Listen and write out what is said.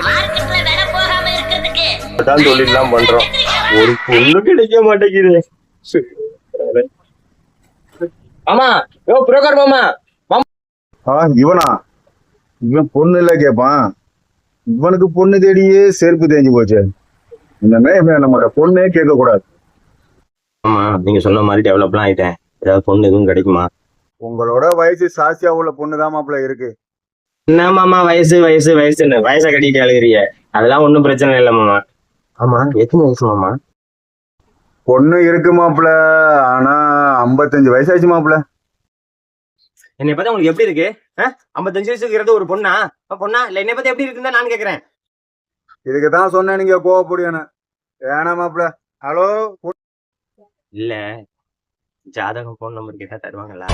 மார்க்கெட்ல விலை போகாம இருக்கிறதுக்கு அதான் தொழிலாம் பண்றோம். ஒரு பொண்ணு கிடைக்க மாட்டேங்குது. மாமா யோ புரோக்கர் மாமா. இவனா? இவன் பொண்ணு இல்ல கேப்பான். இவனுக்கு பொண்ணு தேடியே செருப்பு தேஞ்சு போச்சு. இனிமே இவன் நம்மளோட பொண்ணே கேட்க கூடாது. ஆமா, நீங்க சொன்ன மாதிரி டெவலப்லாம் ஆயிட்டேன். ஏதாவது பொண்ணு எதுவும் கிடைக்குமா? உங்களோட வயசு சாசியா உள்ள பொண்ணுதான் மாப்பிள்ள இருக்கு. என்ன மாமா வயசு வயசு வயசுன்னு வயசை கட்டிட்டு அழுகிறீங்க? அதெல்லாம் ஒன்றும் பிரச்சனை இல்லை மாமா. ஆமா, எத்தனை வயசு மாமா? பொண்ணு இருக்கு மாப்பிள்ள, ஆனா 55 வயசாச்சு மாப்பிள்ள. என்னை பத்தி உங்களுக்கு எப்படி இருக்கு? 55 வயசுக்கு ஒரு பொண்ணா பொண்ணா இல்ல? என்னை பத்தி எப்படி இருக்குன்னு நான் கேக்குறேன். இதுக்குதான் சொன்னேன் நீங்க கோவப்படியான. ஏனா மாப்பிள்ள? ஹலோ, இல்ல ஜாதகம் போன் நம்பர் கேட்டா தருவாங்களா?